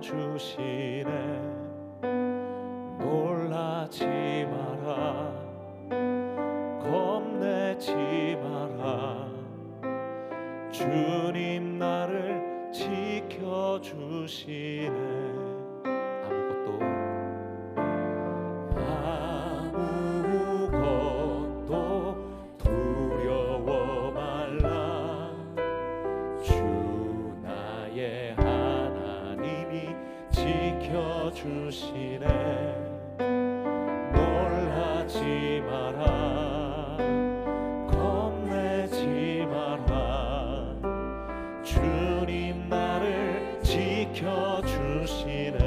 지켜주시네. 놀라지 마라, 겁내지 마라. 주님 나를 지켜주시네. 아무것도 두려워 말라. 주 나의 하나님이 지켜주시네. 놀라지 마라, 겁내지 마라. 주님 나를 지켜주시네.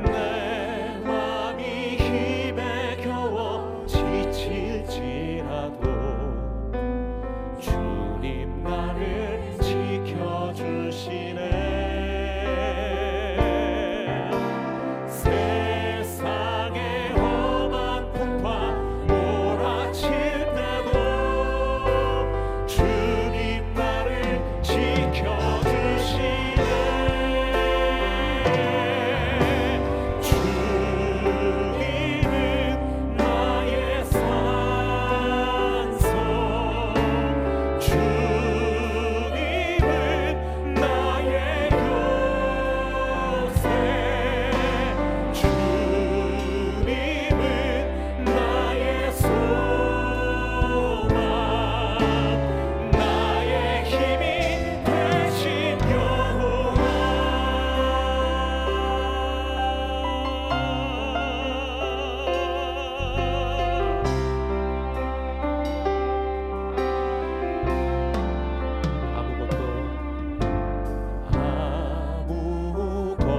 내 맘이 힘에 겨워 지칠지라도 주님 나를 지켜주시네. 세상의 험한 풍파 몰아칠 때도 주님 나를 지켜주시네. 주님은 나의 산소, 주님은 나의 요새, 주님은 나의 소망, 나의 힘이 되신 여호와.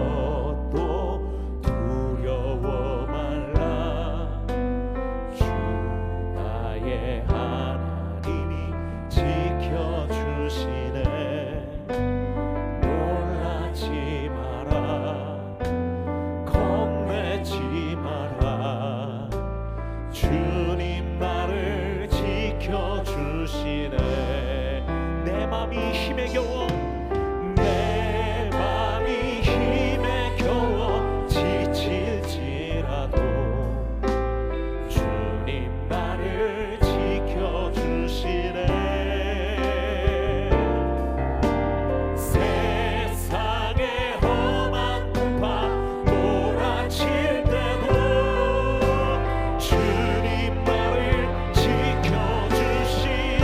아무것도 두려워 말라. 주 나의 하나님이 지켜주시네. 놀라지 마라, 겁내지 마라. 주님 나를 지켜주시네. 내 맘이 힘에 겨워, 내 맘이 힘에 겨워 지칠지라도 주님 나를 지켜주시네. 세상의 험한 풍파 몰아칠 때도 주님 나를 지켜주시네.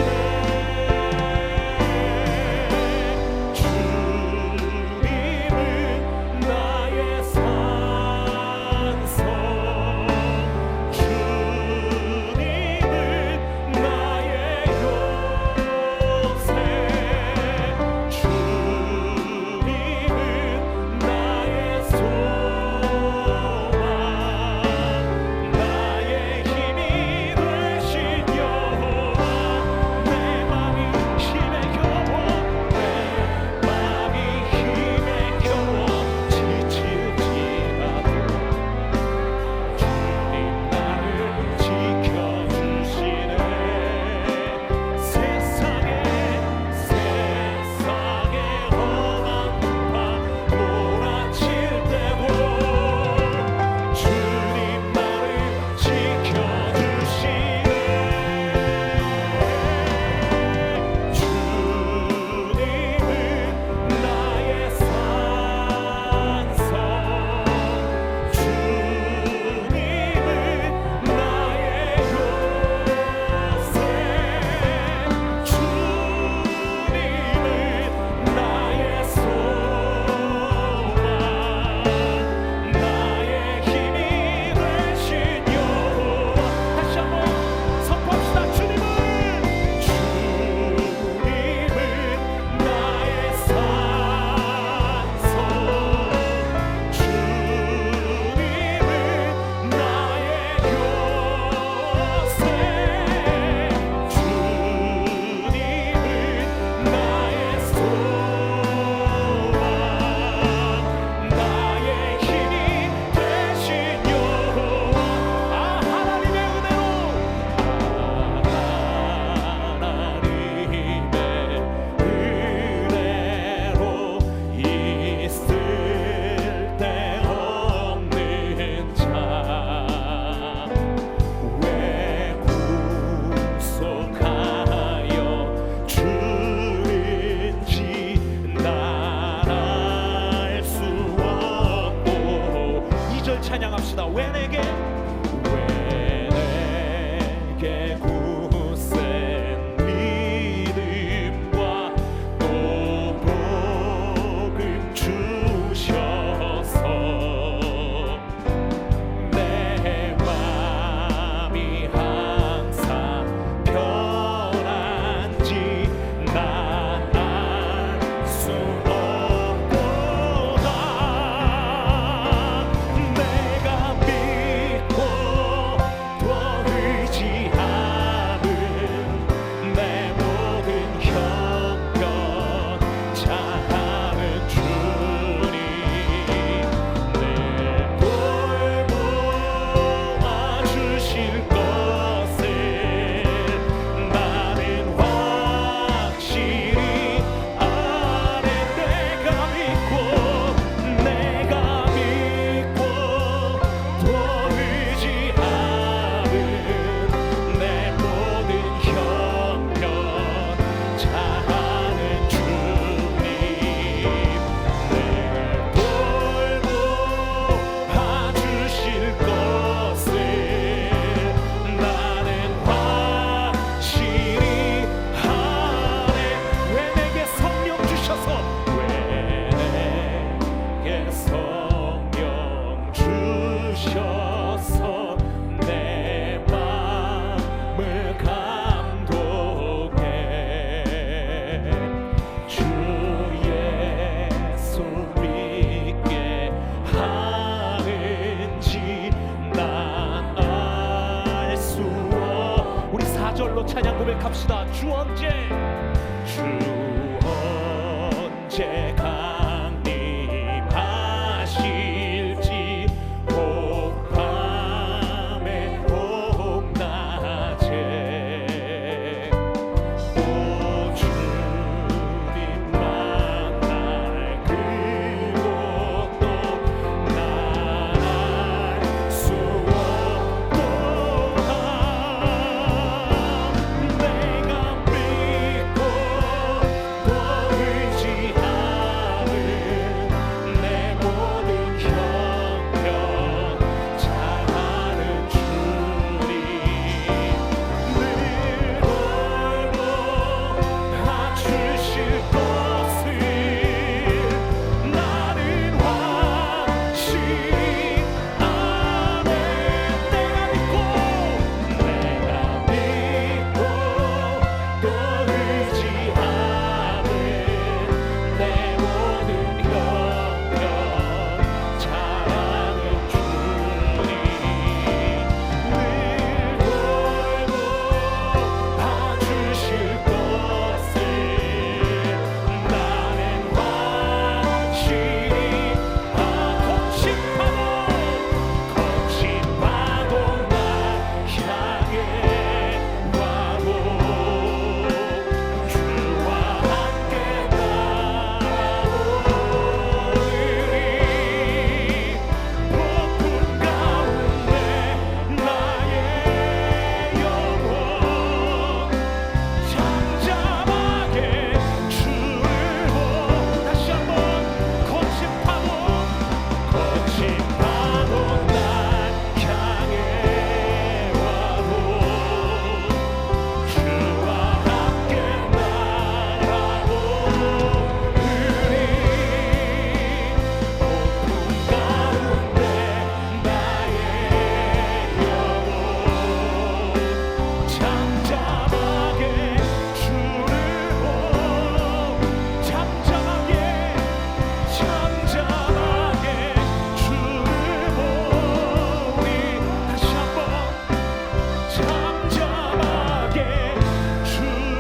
찬양 고백합시다. 주 언제 강림하실지 혹밤에 혹낮에 오 주님 만날 그곳도 나갈 수 없도다. 내가 믿고 또 의지하는 내 모든 형편 잘하는 주님 늘 돌보 봐주실 것을 나는 확신하네. 내가 믿고 또 의지하는 내 모든 형편 잘하는 주님 늘 돌보 봐주실 것을 나는 확신히 거친 파도 날 향해 와도 주와 함께 나오리니 폭풍 가운데 나의 영혼 잠잠하게 주를 다시 한번 거친 파도 날 향해 와도 주와 함께 날아오르리. 폭풍 가운데 나의 영혼 잠잠하게 주를 잠잠하게 주를 보리. 다시 한번 잠잠하게 주를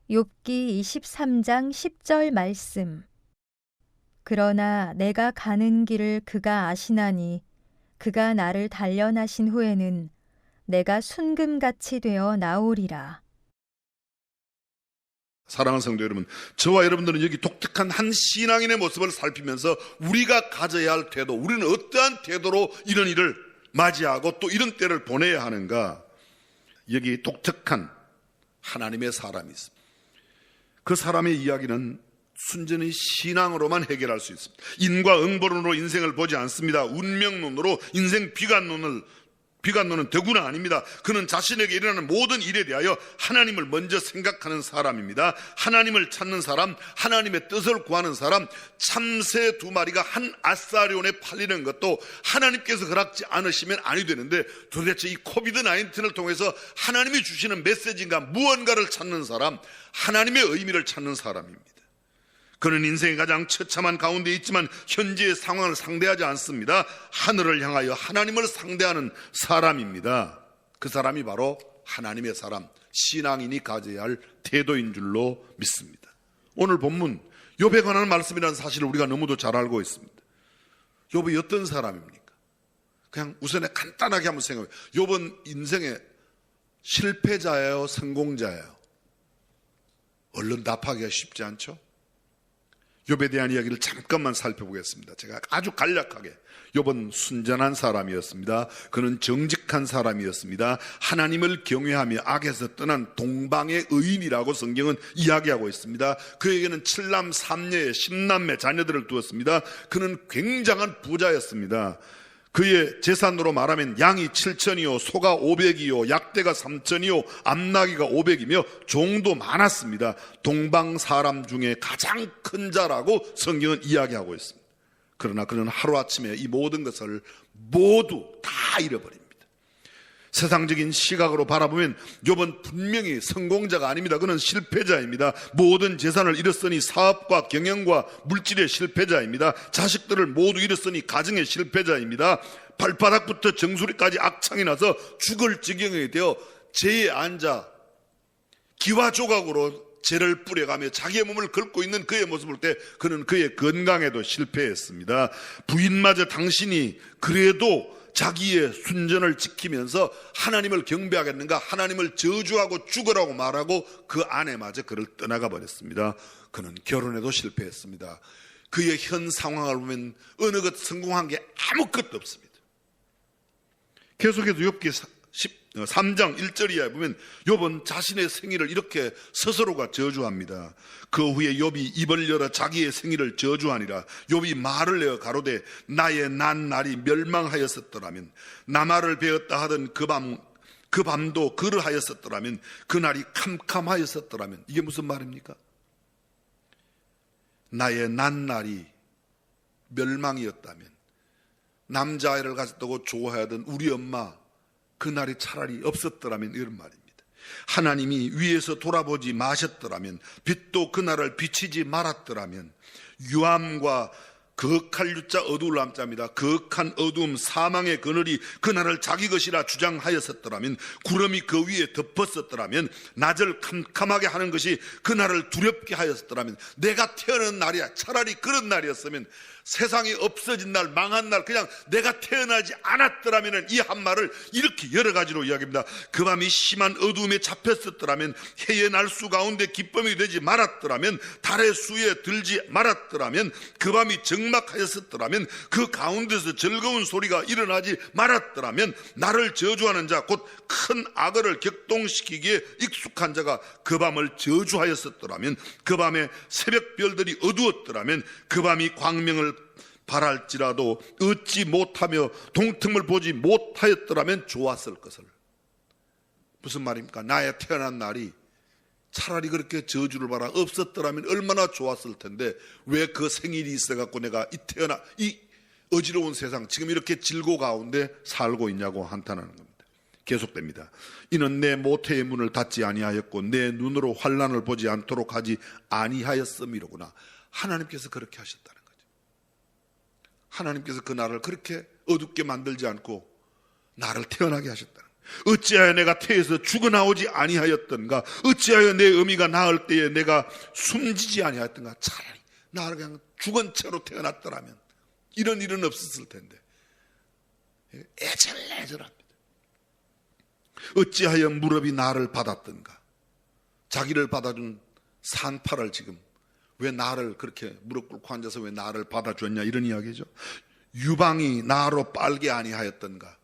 욥기 23장 10절 말씀. 그러나 내가 가는 길을 그가 아시나니 그가 나를 단련하신 후에는 내가 순금같이 되어 나오리라. 사랑하는 성도 여러분, 저와 여러분들은 여기 독특한 한 신앙인의 모습을 살피면서 우리가 가져야 할 태도, 우리는 어떠한 태도로 이런 일을 맞이하고 또 이런 때를 보내야 하는가, 여기 독특한 하나님의 사람이 있습니다. 그 사람의 이야기는 순전히 신앙으로만 해결할 수 있습니다. 인과 응보론으로 인생을 보지 않습니다. 운명론으로 인생 비관론은 대구는 아닙니다. 그는 자신에게 일어나는 모든 일에 대하여 하나님을 먼저 생각하는 사람입니다. 하나님을 찾는 사람, 하나님의 뜻을 구하는 사람, 참새 2마리가 한 아사리온에 팔리는 것도 하나님께서 허락지 않으시면 아니 되는데, 도대체 이 코비드-19를 통해서 하나님이 주시는 메시지인가 무언가를 찾는 사람, 하나님의 의미를 찾는 사람입니다. 그는 인생의 가장 처참한 가운데 있지만 현재의 상황을 상대하지 않습니다. 하늘을 향하여 하나님을 상대하는 사람입니다. 그 사람이 바로 하나님의 사람, 신앙인이 가져야 할 태도인 줄로 믿습니다. 오늘 본문 욥에 관한 말씀이라는 사실을 우리가 너무도 잘 알고 있습니다. 욥이 어떤 사람입니까? 그냥 우선에 간단하게 한번 생각해요. 욥은 인생의 실패자예요, 성공자예요? 얼른 답하기가 쉽지 않죠? 욥에 대한 이야기를 잠깐만 살펴보겠습니다. 제가 아주 간략하게, 욥은 순전한 사람이었습니다. 그는 정직한 사람이었습니다. 하나님을 경외하며 악에서 떠난 동방의 의인이라고 성경은 이야기하고 있습니다. 그에게는 7남 3녀의 10남매 자녀들을 두었습니다. 그는 굉장한 부자였습니다. 그의 재산으로 말하면 양이 7,000이요, 소가 500이요, 약대가 3,000이요, 암나귀가 500이며 종도 많았습니다. 동방 사람 중에 가장 큰 자라고 성경은 이야기하고 있습니다. 그러나 그는 하루아침에 이 모든 것을 모두 다 잃어버립니다. 세상적인 시각으로 바라보면 욥은 분명히 성공자가 아닙니다. 그는 실패자입니다. 모든 재산을 잃었으니 사업과 경영과 물질의 실패자입니다. 자식들을 모두 잃었으니 가정의 실패자입니다. 발바닥부터 정수리까지 악창이 나서 죽을 지경이 되어 재에 앉아 기와 조각으로 재를 뿌려가며 자기의 몸을 긁고 있는 그의 모습을 볼 때 그는 그의 건강에도 실패했습니다. 부인마저 당신이 그래도 자기의 순전을 지키면서 하나님을 경배하겠는가, 하나님을 저주하고 죽으라고 말하고 그 아내마저 그를 떠나가 버렸습니다. 그는 결혼에도 실패했습니다. 그의 현 상황을 보면 어느 것 성공한 게 아무것도 없습니다. 계속해서 욥기 3장 1절 이하에 보면 욥은 자신의 생일을 이렇게 스스로가 저주합니다. 그 후에 욥이 입을 열어 자기의 생일을 저주하니라. 욥이 말을 내어 가로되 나의 난 날이 멸망하였었더라면, 나말을 베었다 하던 그 밤도 그러하였었더라면, 그 날이 캄캄하였었더라면. 이게 무슨 말입니까? 나의 난 날이 멸망이었다면, 남자아이를 가졌다고 좋아하던 우리 엄마 그날이 차라리 없었더라면, 이런 말입니다. 하나님이 위에서 돌아보지 마셨더라면, 빛도 그날을 비치지 말았더라면, 유암과 거역할 유자 어두울 암자입니다. 거역한 어두움 사망의 그늘이 그날을 자기 것이라 주장하였었더라면, 구름이 그 위에 덮었었더라면, 낮을 캄캄하게 하는 것이 그날을 두렵게 하였었더라면, 내가 태어난 날이야. 차라리 그런 날이었으면, 세상이 없어진 날, 망한 날, 그냥 내가 태어나지 않았더라면, 이 한 말을 이렇게 여러 가지로 이야기합니다. 그 밤이 심한 어두움에 잡혔었더라면, 해의 날수 가운데 기쁨이 되지 말았더라면, 달의 수에 들지 말았더라면, 그 밤이 적막하였었더라면, 그 가운데서 즐거운 소리가 일어나지 말았더라면, 나를 저주하는 자, 곧 큰 악어를 격동시키기에 익숙한 자가 그 밤을 저주하였었더라면, 그 밤에 새벽별들이 어두웠더라면, 그 밤이 광명을 바랄지라도 얻지 못하며 동틈을 보지 못하였더라면 좋았을 것을. 무슨 말입니까? 나의 태어난 날이 차라리 그렇게 저주를 받아 없었더라면 얼마나 좋았을 텐데, 왜 그 생일이 있어갖고 내가 이 어지러운 세상, 지금 이렇게 질고 가운데 살고 있냐고 한탄하는 겁니다. 계속됩니다. 이는 내 모태의 문을 닫지 아니하였고 내 눈으로 환난을 보지 않도록 하지 아니하였음이로구나. 하나님께서 그렇게 하셨다는 거죠. 하나님께서 그 나를 그렇게 어둡게 만들지 않고 나를 태어나게 하셨다는 거예요. 어찌하여 내가 태에서 죽어나오지 아니하였던가, 어찌하여 내 어미가 낳을 때에 내가 숨지지 아니하였던가. 차라리 나를 그냥 죽은 채로 태어났더라면 이런 일은 없었을 텐데. 애절애절합니다. 어찌하여 무릎이 나를 받았던가. 자기를 받아준 산파를 지금 왜 나를 그렇게 무릎 꿇고 앉아서 왜 나를 받아줬냐, 이런 이야기죠. 유방이 나로 빨게 아니하였던가.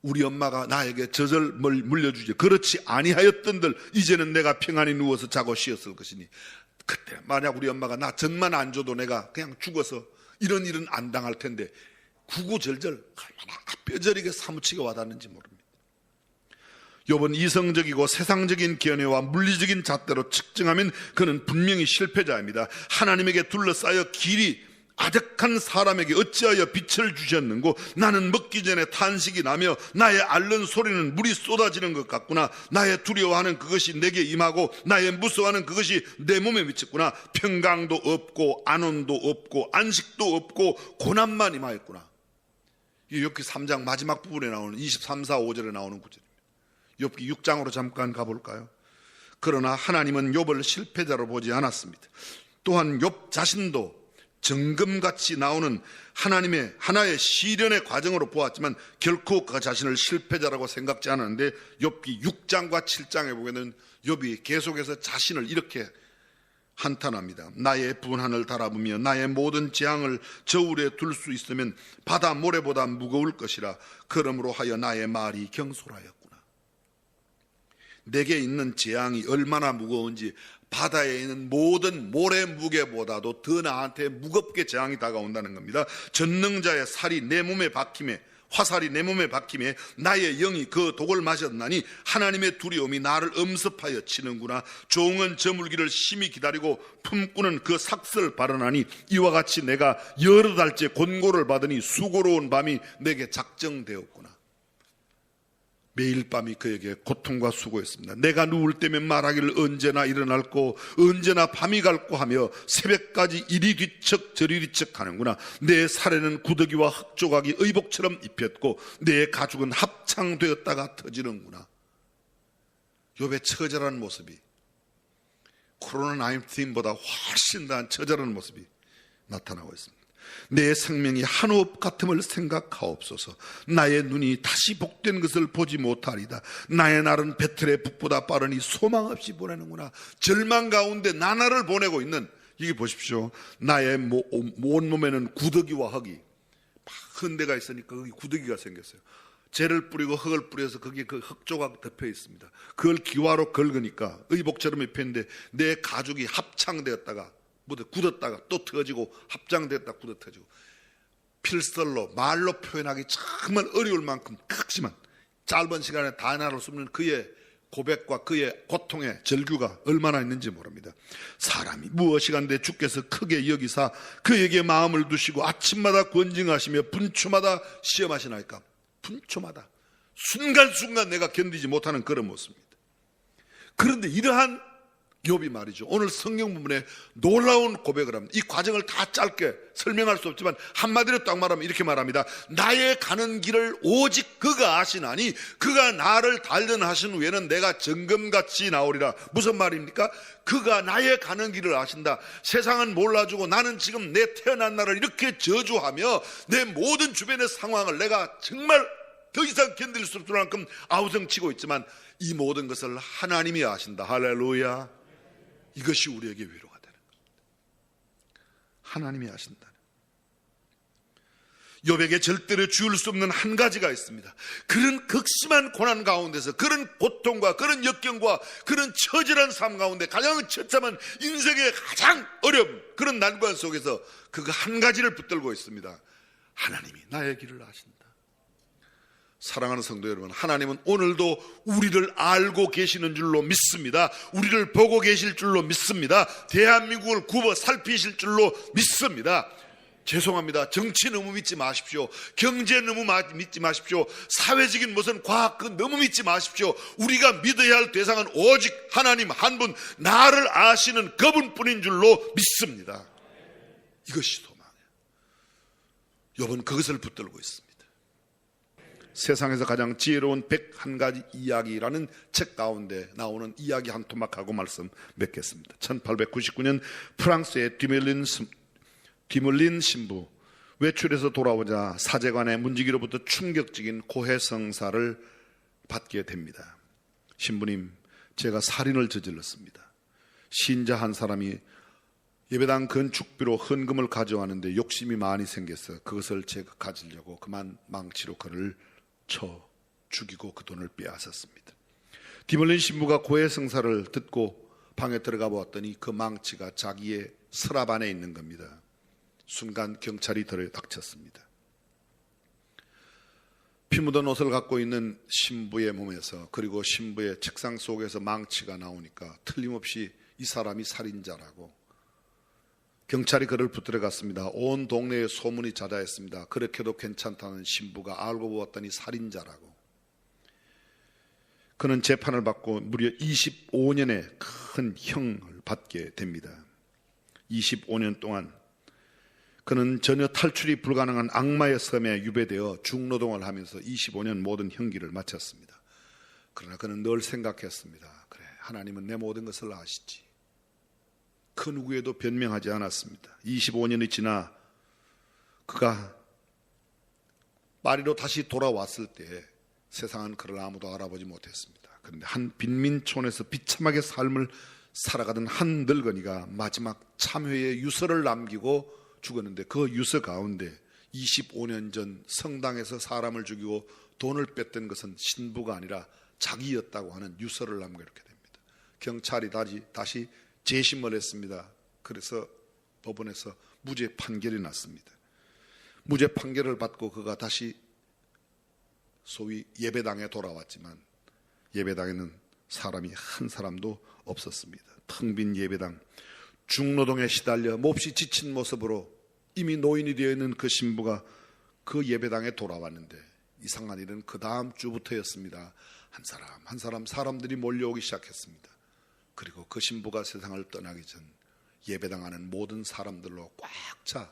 우리 엄마가 나에게 젖을 물려주지 그렇지 아니하였던들 이제는 내가 평안히 누워서 자고 쉬었을 것이니, 그때 만약 우리 엄마가 나 젖만 안 줘도 내가 그냥 죽어서 이런 일은 안 당할 텐데, 구구절절 얼마나 뼈저리게 사무치게 와닿는지 모릅니다. 욥은 이성적이고 세상적인 견해와 물리적인 잣대로 측정하면 그는 분명히 실패자입니다. 하나님에게 둘러싸여 길이 아득한 사람에게 어찌하여 빛을 주셨는고, 나는 먹기 전에 탄식이 나며 나의 앓는 소리는 물이 쏟아지는 것 같구나. 나의 두려워하는 그것이 내게 임하고 나의 무서워하는 그것이 내 몸에 미쳤구나. 평강도 없고 안온도 없고 안식도 없고 고난만 임하였구나. 이 욥기 3장 마지막 부분에 나오는 23, 4, 5절에 나오는 구절입니다. 욥기 6장으로 잠깐 가볼까요? 그러나 하나님은 욥을 실패자로 보지 않았습니다. 또한 욥 자신도 정금같이 나오는 하나님의 하나의 시련의 과정으로 보았지만 결코 그 자신을 실패자라고 생각지 않았는데, 욥기 6장과 7장에 보면은 욥이 계속해서 자신을 이렇게 한탄합니다. 나의 분한을 달아보며 나의 모든 재앙을 저울에 둘 수 있으면 바다 모래보다 무거울 것이라. 그러므로 하여 나의 말이 경솔하였구나. 내게 있는 재앙이 얼마나 무거운지 바다에 있는 모든 모래 무게보다도 더 나한테 무겁게 재앙이 다가온다는 겁니다. 전능자의 살이 내 몸에 박힘에 화살이 내 몸에 박힘에 나의 영이 그 독을 마셨나니 하나님의 두려움이 나를 엄습하여 치는구나. 종은 저물기를 심히 기다리고 품꾸는 그 삭슬 발언하니 이와 같이 내가 여러 달째 곤고를 받으니 수고로운 밤이 내게 작정되었구나. 매일 밤이 그에게 고통과 수고였습니다. 내가 누울 때면 말하기를 언제나 일어날고 언제나 밤이 갈고 하며 새벽까지 이리 뒤척 저리 뒤척 하는구나. 내 살에는 구더기와 흙조각이 의복처럼 입혔고 내 가죽은 합창되었다가 터지는구나. 욥의 처절한 모습이 코로나19보다 훨씬 더한 처절한 모습이 나타나고 있습니다. 내 생명이 한 호흡 같음을 생각하옵소서. 나의 눈이 다시 복된 것을 보지 못하리다. 나의 날은 배틀의 북보다 빠르니 소망 없이 보내는구나. 절망 가운데 나날을 보내고 있는, 이게 보십시오. 나의 온몸에는 구더기와 흙이 흔대가 있으니까 거기 구더기가 생겼어요. 재를 뿌리고 흙을 뿌려서 거기에 그 흙조각 덮여 있습니다. 그걸 기와로 긁으니까 의복처럼 입혔는데 내 가죽이 합창되었다가 굳었다가 또 터지고 합장됐다 굳어 터지고, 필설로 말로 표현하기 정말 어려울 만큼 극심한, 짧은 시간에 다 나눌 수 없는 그의 고백과 그의 고통의 절규가 얼마나 있는지 모릅니다. 사람이 무엇이간데 주께서 크게 여기사 그에게 마음을 두시고 아침마다 권징하시며 분초마다 시험하시나이까. 분초마다 순간순간 내가 견디지 못하는 그런 모습입니다. 그런데 이러한 욥이 말이죠, 오늘 성경 부분에 놀라운 고백을 합니다. 이 과정을 다 짧게 설명할 수 없지만 한마디로 딱 말하면 이렇게 말합니다. 나의 가는 길을 오직 그가 아시나니 그가 나를 단련하신 후에는 내가 정금같이 나오리라. 무슨 말입니까? 그가 나의 가는 길을 아신다. 세상은 몰라주고 나는 지금 내 태어난 날을 이렇게 저주하며 내 모든 주변의 상황을 내가 정말 더 이상 견딜 수 없을 만큼 아우성치고 있지만 이 모든 것을 하나님이 아신다. 할렐루야. 이것이 우리에게 위로가 되는 겁니다. 하나님이 아신다는. 욥에게 절대로 지울 수 없는 한 가지가 있습니다. 그런 극심한 고난 가운데서, 그런 고통과 그런 역경과 그런 처절한 삶 가운데 가장 처참한 인생의 가장 어려움, 그런 난관 속에서 그거 한 가지를 붙들고 있습니다. 하나님이 나의 길을 아신다. 사랑하는 성도 여러분, 하나님은 오늘도 우리를 알고 계시는 줄로 믿습니다. 우리를 보고 계실 줄로 믿습니다. 대한민국을 굽어 살피실 줄로 믿습니다. 죄송합니다. 정치 너무 믿지 마십시오. 경제 너무 믿지 마십시오. 사회적인 무슨 과학 너무 믿지 마십시오. 우리가 믿어야 할 대상은 오직 하나님 한 분, 나를 아시는 그분뿐인 줄로 믿습니다. 이것이 소망이에요. 욥은 그것을 붙들고 있습니다. 세상에서 가장 지혜로운 101가지 이야기라는 책 가운데 나오는 이야기 한 토막하고 말씀 맺겠습니다. 1899년 프랑스의 디멀린 신부 외출해서 돌아오자 사제관의 문지기로부터 충격적인 고해성사를 받게 됩니다. 신부님, 제가 살인을 저질렀습니다. 신자 한 사람이 예배당 건축비로 헌금을 가져왔는데 욕심이 많이 생겨서 그것을 제가 가지려고 그만 망치로 그를 쳐 죽이고 그 돈을 빼앗았습니다. 디멀린 신부가 고해성사를 듣고 방에 들어가 보았더니 그 망치가 자기의 서랍 안에 있는 겁니다. 순간 경찰이 들이닥쳤습니다. 피 묻은 옷을 갖고 있는 신부의 몸에서, 그리고 신부의 책상 속에서 망치가 나오니까 틀림없이 이 사람이 살인자라고 경찰이 그를 붙들어 갔습니다. 온 동네에 소문이 자자했습니다. 그렇게도 괜찮다는 신부가 알고 보았더니 살인자라고. 그는 재판을 받고 무려 25년의 큰 형을 받게 됩니다. 25년 동안 그는 전혀 탈출이 불가능한 악마의 섬에 유배되어 중노동을 하면서 25년 모든 형기를 마쳤습니다. 그러나 그는 늘 생각했습니다. 그래, 하나님은 내 모든 것을 아시지. 그 누구에도 변명하지 않았습니다. 25년이 지나 그가 파리로 다시 돌아왔을 때 세상은 그를 아무도 알아보지 못했습니다. 그런데 한 빈민촌에서 비참하게 삶을 살아가던 한 늙은이가 마지막 참회의 유서를 남기고 죽었는데, 그 유서 가운데 25년 전 성당에서 사람을 죽이고 돈을 뺐던 것은 신부가 아니라 자기였다고 하는 유서를 남겨 이렇게 됩니다. 경찰이 다시 재심을 했습니다. 그래서 법원에서 무죄 판결이 났습니다. 무죄 판결을 받고 그가 다시 소위 예배당에 돌아왔지만 예배당에는 사람이 한 사람도 없었습니다. 텅 빈 예배당, 중노동에 시달려 몹시 지친 모습으로 이미 노인이 되어 있는 그 신부가 그 예배당에 돌아왔는데 이상한 일은 그 다음 주부터였습니다. 한 사람 한 사람 사람들이 몰려오기 시작했습니다. 그리고 그 신부가 세상을 떠나기 전 예배당 안은 모든 사람들로 꽉 차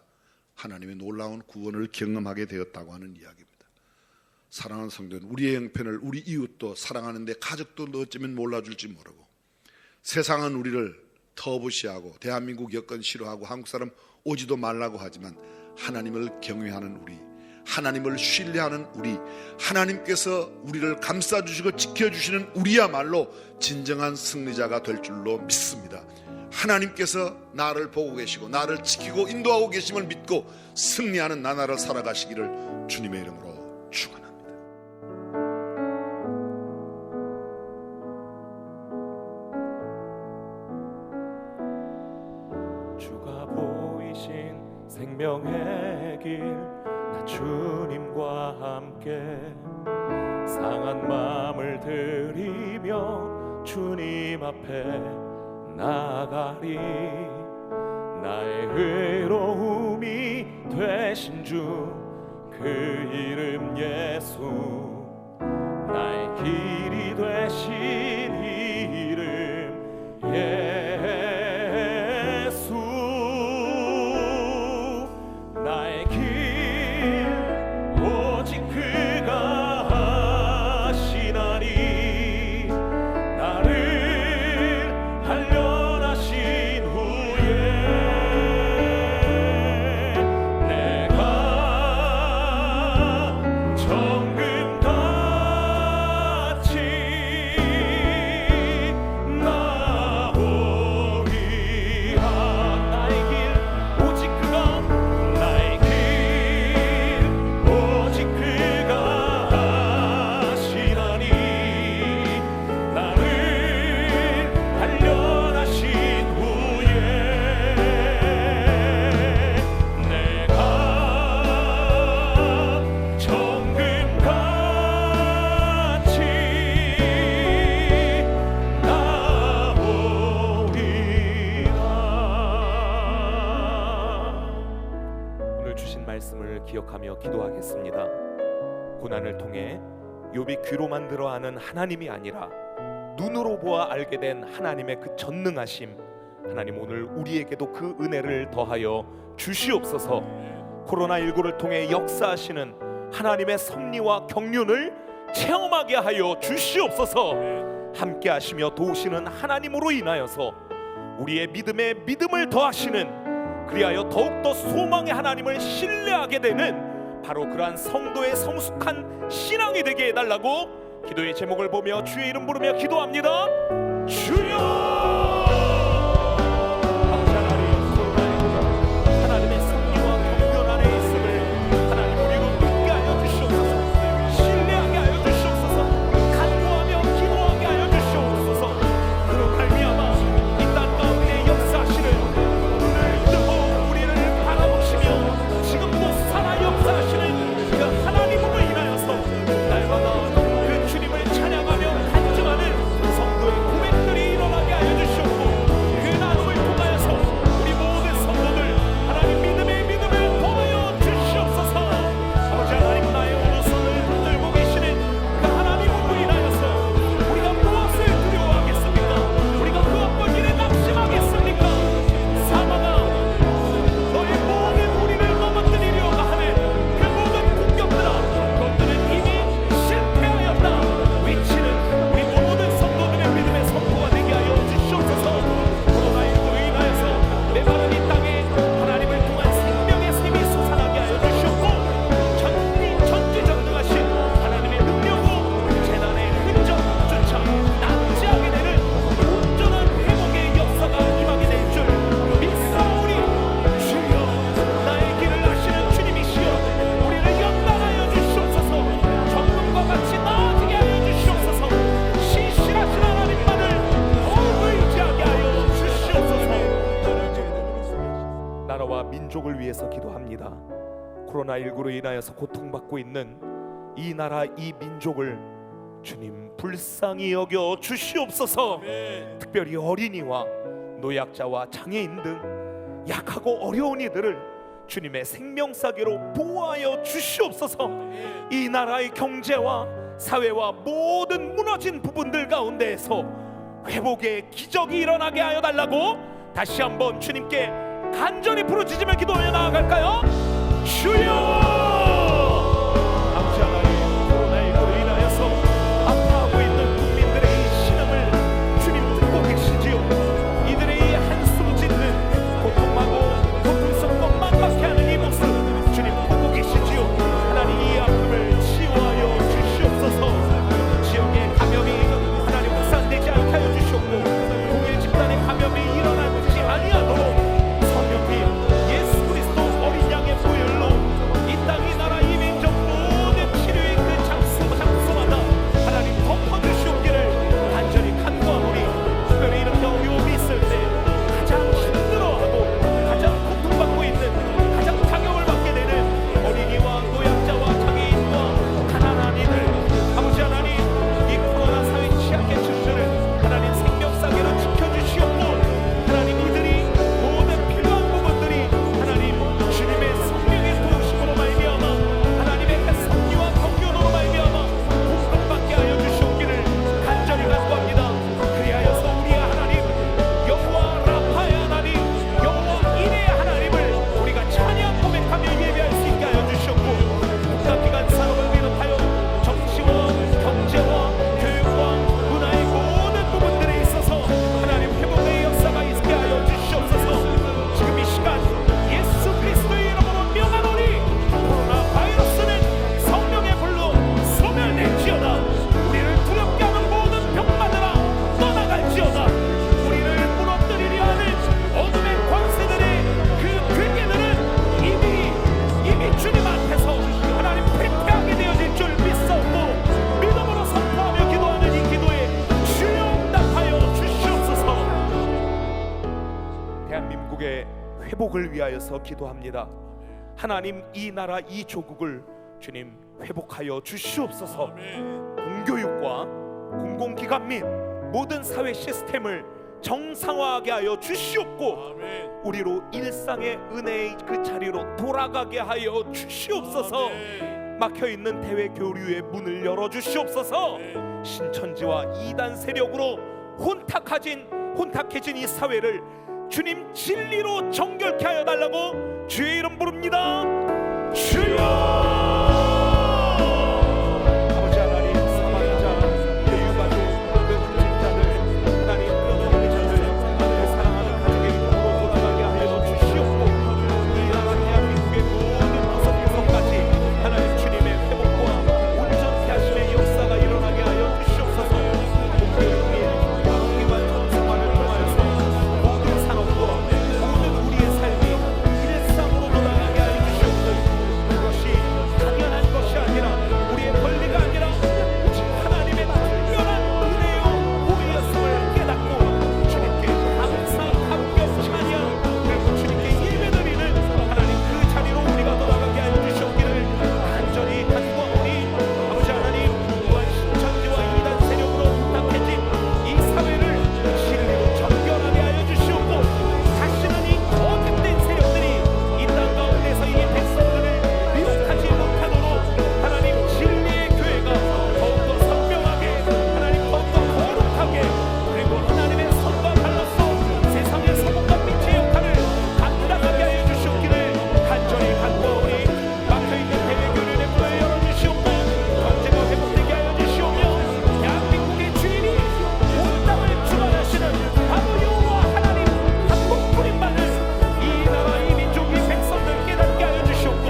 하나님의 놀라운 구원을 경험하게 되었다고 하는 이야기입니다. 사랑하는 성도는 우리의 형편을 우리 이웃도 사랑하는데 가족도 어쩌면 몰라줄지 모르고 세상은 우리를 터부시하고 대한민국 여건 싫어하고 한국 사람 오지도 말라고 하지만 하나님을 경외하는 우리, 하나님을 신뢰하는 우리, 하나님께서 우리를 감싸주시고 지켜주시는 우리야말로 진정한 승리자가 될 줄로 믿습니다. 하나님께서 나를 보고 계시고 나를 지키고 인도하고 계심을 믿고 승리하는 나날을 살아가시기를 주님의 이름으로 축원합니다. 주가 보이신 생명의 길 나 주님과 함께 상한 마음을 들이며 주님 앞에 나가리. 나의 의로움이 되신 주 그 이름 예수, 나의 길이 되신 이름 예수. 나의 길 오직 그가 하시나니 나를 단련하신 후에 내가 정금같이 나오리라. 나의 길 오직 그가, 나의 길 오직 그가 하시나니 나를 단련하신 후에 내가 정금같이 나오리라. 오늘 주신 말씀을 기억하며 기도하겠습니다. 고난을 통해 욥이 귀로만 들어 아는 하나님이 아니라 눈으로 보아 알게 된 하나님의 그 전능하심, 하나님 오늘 우리에게도 그 은혜를 더하여 주시옵소서. 코로나19를 통해 역사하시는 하나님의 섭리와 경륜을 체험하게 하여 주시옵소서. 함께 하시며 도우시는 하나님으로 인하여서 우리의 믿음에 믿음을 더하시는, 그리하여 더욱더 소망의 하나님을 신뢰하게 되는 바로 그러한 성도의 성숙한 신앙이 되게 해달라고 기도의 제목을 보며 주의 이름 부르며 기도합니다. 주여! 아버지 하나님, 코로나19가 하나님의 섭리와 경륜 안에 있음을 하나님 우리로 믿게 하여 주시옵소서. 신뢰하게 하여 주시옵소서. 간구하며 기도하게 하여 주시옵소서. 그로 말미암아 이 땅 가운데 역사하시는, 오늘 뜨고 우리를 바라보시며 지금도 살아 역사하시는 그 하나님을 인하여서 날마다 그 주님을 찬양하며 간증하는 성도의 고백들이 일어나게 하여 주시옵고, 그 나눔을 통하여서 우리 모든 성도들 하나님 믿음의 믿음을 더하여 주시옵소서. 아버지 하나님, 나의 오른손을 붙들고 계시는 그 하나님으로 인하여서 우리가 무엇을 두려워하겠습니까? 우리가 그 어떤 일에 낙심하겠습니까? 사망아, 너의 모든 우리를 넘어뜨리려고 하는 그 모든 공격들아, 그것들은 이미 실패하였다. 위치는 우리 모든 성도들의 믿음의 선포가 되게 하여 주시옵소서. 코로나19로 인하여서 메마른 이 땅에 하나님을 통한 생명의 샘이 솟아나게 하여 주시옵고, 전지전능하신 하나님의 능력으로 재난의 흔적조차 남지 않게 되는 온전한 회복의 역사가 임하게 될 줄 믿사오니 주여, 나의 길을 아시는 주님이시여 우리를 연단하여 주시옵소서. 정금과 같이 나아지게 하여 주시옵소서. 신실하신 하나님만을 더욱 의지하게 하여 주시옵소서. 나라와 민족을 위해서 기도합니다. 코로나19로 인하여서 고통받고 있는 이 나라 이 민족을 주님 불쌍히 여겨 주시옵소서. 아멘. 특별히 어린이와 노약자와 장애인 등 약하고 어려운 이들을 주님의 생명사계로 보호하여 주시옵소서. 이 나라의 경제와 사회와 모든 무너진 부분들 가운데에서 회복의 기적이 일어나게 하여 달라고 다시 한번 주님께 간절히 부르짖으며 기도하여 나아갈까요? 주여! 아버지 하나님, 코로나19로 인하여서 아파하고 있는 국민들의 이 신음을 주님 듣고 계시지요. 이들의 이 한숨 짓는 고통하고 고통스럽고 막막해 하는 이 모습 주님 보고 계시지요. 하나님 이 아픔을 치유하여 주시옵소서. 지역의 감염이 하나님 확산되지 않게 하여 주시옵고 공예 집단의 감염이 일어나지 아니하도록 성령님 예수 그리스도 어린 양의 보혈로 이 땅 이 나라 이 민족 모든 치료의 그 장소마다 하나님 덮어주시옵기를 간절히 간구하오니, 특별히 이렇게 어려움이 있을 때 가장 힘들어하고 가장 고통받고 있는 가장 타격을 받게 되는 어린이와 노약자와 장애인과 가난한 이들, 아버지 하나님 이 코로나 사회 취약의 출처를 하나님 생명사계로 지켜주시옵고 하나님 이들이 모든 필요한 부분들이 하나님 주님의 성령의 도우심으로 말미암아 하나님의 그 섭리와 경륜으로 말미암아 공급받게 하여 주시옵기를 간절히 간구합니다. 그리하여서 우리 하나님 여호와 라파의 하나님 여호와 이레의 하나님을 우리가 찬양 고백하며 예배할 수 있게 하여 주시옵고 국가기관 산업을 비롯하여 정치와 경제와 교육과 문화의 모든 부분들에 있어서 하나님 회복의 역사가 있게 하여 주시옵소서. 지금 이 시간 예수 그리스도의 이름으로 명하노니 코로나 바이러스는 성령의 불로 소멸될지어다. 우리를 두렵게 하는 모든 병마들아 떠나갈지어다. 우리를 무너뜨리려 하는 어둠의 권세들의 그 괴계들은 이미 주님 앞에서 하나님 패패하게 되어질 줄 믿사옵고 믿음으로 선포하며 기도하는 이 기도에 주여 응답하여 주시옵소서. 대한민국의 회복을 위하여서 기도합니다. 하나님 이 나라 이 조국을 주님 회복하여 주시옵소서. 아멘. 공교육과 공공기관 및 모든 사회 시스템을 정상화하게 하여 주시옵고 아멘. 우리로 일상의 은혜의 그 자리로 돌아가게 하여 주시옵소서. 아멘. 막혀있는 대외 교류의 문을 열어주시옵소서. 아멘. 신천지와 이단 세력으로 혼탁해진 이 사회를 주님 진리로 정결케 하여 달라고 주의 이름 부릅니다. 주여! 아버지 하나님, 사망자, 그 유가족, 그 불신자들, 하나님 그 어린이들, 그 사랑하는 가족의 이름으로 돌아가게 하여 주시옵고 이 나라 대한민국의 모든 구석구석까지 하나님 주님의 회복과 온전케 하심의 역사가 일어나게 하여 주시옵소서. 공교육 및 공공기관 생활을 통하여서 모든 산업과 모든 우리의 삶이 일상으로 돌아가게 하여 주시옵소서. 그것이 당연한 것이 아니라 우리의 권리가 아니라 오직 하나님의 특별한 은혜요 보혜였음을 깨닫고 주님께 감사 감격 찬양 그리고 주님께 예배드리는 하나님 그 자리로 우리가 돌아가게 하여 주시옵기를 간절히 간구하오니, 아버지 하나님 또한 신천지와 이단 세력으로 혼탁해진 이 사회를 진리로 정결하게 하여 주시옵고 다시는 이 거짓된 세력들이 이 땅 가운데서 이 백성들을 미혹하지 못하도록 하나님 진리의 교회가 더욱더 선명하게 하나님 더욱더 거룩하게 그리고 하나님의 선과 달라서 세상의 소금과 빛의 역할을 감당하게 하여 주시옵기를 간절히 간구하오니, 막혀있는 대외 교류의 문을 열어주시옵고 경제가 회복되게 하여 주시오며 대한민국의 주인이 온 땅을 주관하시는 바로 여호와 하나님 한 분뿐인만을 이 나라 이 민족 이 백성들 깨닫게 하여 주시옵고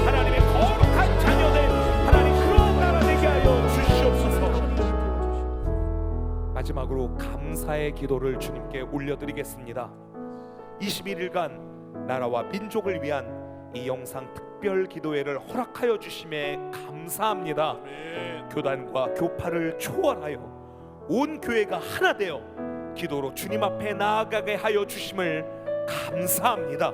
하나님의 거룩한 자녀된 하나님 그러한 나라 되게 하여 주시옵소서. 마지막으로 감사의 기도를 주님께 올려드리겠습니다. 21일간 나라와 민족을 위한 이 영상 특별 기도회를 허락하여 주심에 감사합니다. 아멘. 교단과 교파를 초월하여 온 교회가 하나 되어 기도로 주님 앞에 나아가게 하여 주심을 감사합니다.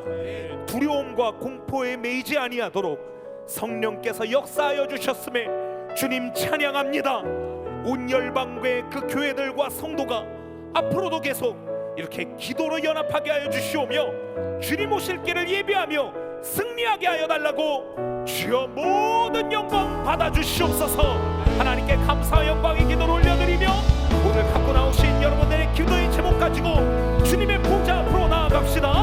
두려움과 공포에 매이지 아니하도록 성령께서 역사하여 주셨음에 주님 찬양합니다. 온 열방교회 그 교회들과 성도가 앞으로도 계속 이렇게 기도로 연합하게 하여 주시오며 주님 오실 길을 예비하며 승리하게 하여 달라고 주여 모든 영광 받아주시옵소서. 하나님께 감사와 영광의 기도를 올려드리며 오늘 갖고 나오신 여러분들의 기도의 제목 가지고 주님의 보좌 앞으로 나아갑시다.